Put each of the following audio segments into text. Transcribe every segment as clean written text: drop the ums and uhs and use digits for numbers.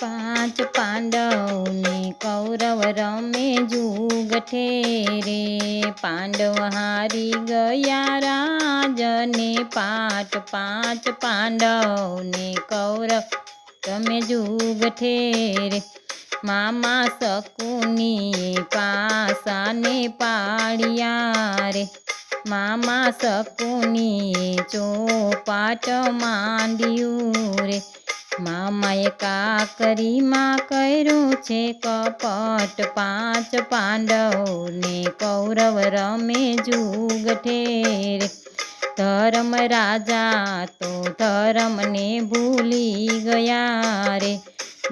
પાંચ પાંડવ ને કૌરવ રમે જુગઠે રે। પાંડવ હારી ગયા રાજને પાટ। પાંચ પાંડવ ને કૌરવ રમે જુગઠે રે। મામા શકુની પાસાને પાડ્યા રે। મામા શકુની ચોપાટ માંડ્યું રે। મામાએ કાકરીમાં કર્યું છે કપટ। પાંચ પાંડવ ને કૌરવ રમે જુગઠે રે। ધર્મ રાજા તો ધર્મને ભૂલી ગયા રે।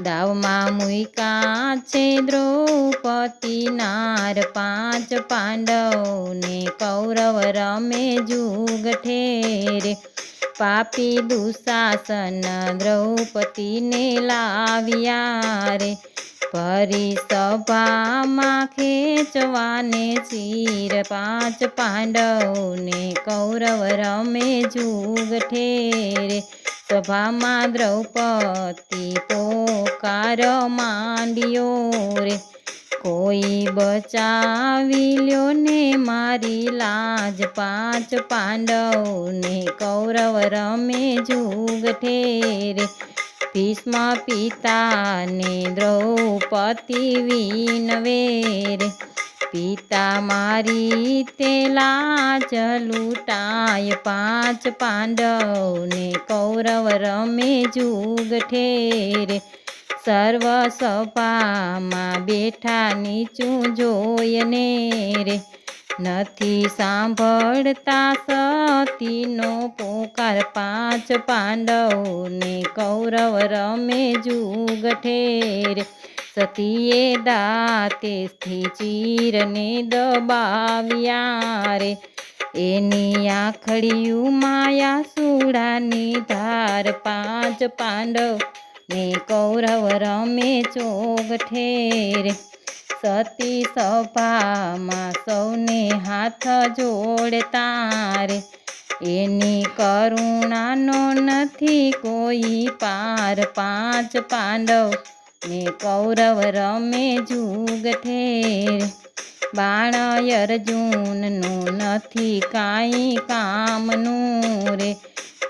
દાવમાં મૂક્યા છે દ્રૌપદી નાર। પાંચ પાંડવ ને કૌરવ રમે જુગઠે રે। પાપી દુશાસન દ્રૌપદીને લાવ્યા રે। ભરી સભામાં ખેંચવાને ચીર। પાંચ પાંડવ ને કૌરવ રમે જુગઠે રે। સભામાં દ્રૌપદી પોકાર માંડ્યો રે। કોઈ બચાવી લ્યો ને મારી લાજ। પાંચ પાંડવ ને કૌરવ રમે જુગઠે રે। ભીષ્મ પિતા ને દ્રૌપદી વિનવે રે। પિતા મારી તે લાજ લૂંટાય। પાંચ પાંડવ ને કૌરવ રમે જુગઠે રે। સર્વ સભામાં બેઠા નીચું જોઈને રે। નથી સાંભળતા સતીનો પોકાર। પાંચ પાંડવ ને કૌરવ રમે જુગઠે રે। સતીએ દાંતેથી ચીરને દબાવ્યા રે। એની આંખડિયું માયા સુડાની ધાર। પાંચ પાંડવ ને કૌરવ રમે જુગઠે રે। સતી સભામાં સૌને હાથ જોડતા રે। એની કરુણાનો નથી કોઈ પાર। પાંચ પાંડવ ને કૌરવ રમે જુગઠે રે। બાણ અર્જુનનું નથી કાંઈ કામનું રે।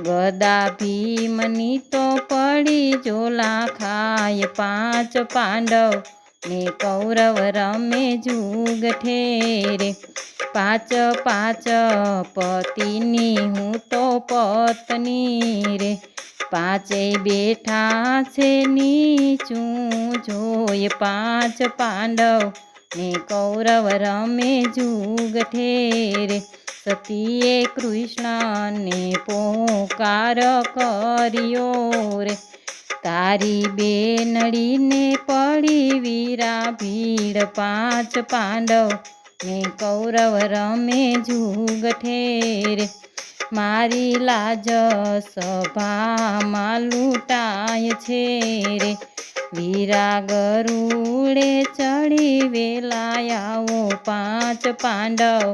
ગદા ભીમની તો પડી ઝોલા ખાય। પાંચ પાંડવ ને કૌરવ રમે જુગઠે રે। પાંચ પાંચ પતિની હું તો પત્ની રે। પાંચેય બેઠા છે નીચું જોય। પાંચ પાંડવ ને કૌરવ રમે જુગઠે રે। સતીએ કૃષ્ણને પોકાર કર્યો રે। તારી બેનડીને પડી વીરા ભીડ। પાંચ પાંડવ ને કૌરવ રમે જુગઠે રે। મારી લાજ સભામાં લૂંટાય છે રે। વીરા ગરુડે ચડી વેલા આવો। પાંચ પાંડવ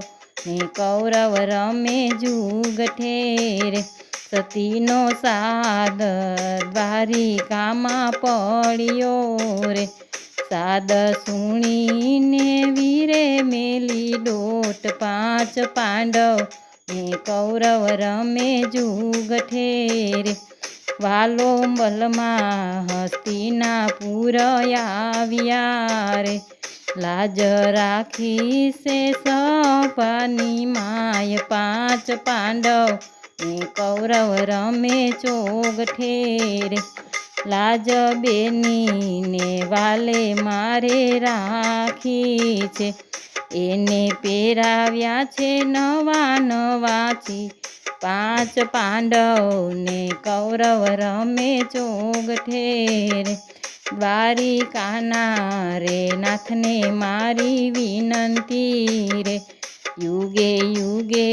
ને કૌરવ રમે જુગઠે રે। સતીનો સાદ દ્વારિકામાં પડ્યો રે। સાદ સુણીને વીરે મેલી દોટ। પાંચ પાંડવ ને કૌરવ રમે જુગઠે રે। વાલો બલમાં હસ્તિનાપુર આવ્યા રે। લાજ રાખી છે સભાની માય। પાંચ પાંડવ ને કૌરવ રમે જુગઠે રે। લાજ બેનીને વાલે મારે રાખી છે। એને પહેરાવ્યા છે નવા નવાથી। પાંચ પાંડવ ને કૌરવ રમે જુગઠે રે। દ્વારિકાના રે નાથને મારી વિનંતી રે। યુગે યુગે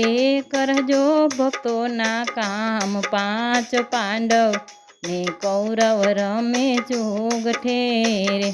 કરજો ભક્તોના કામ। પાંચ પાંડવ ને કૌરવ રમે જુગઠે રે।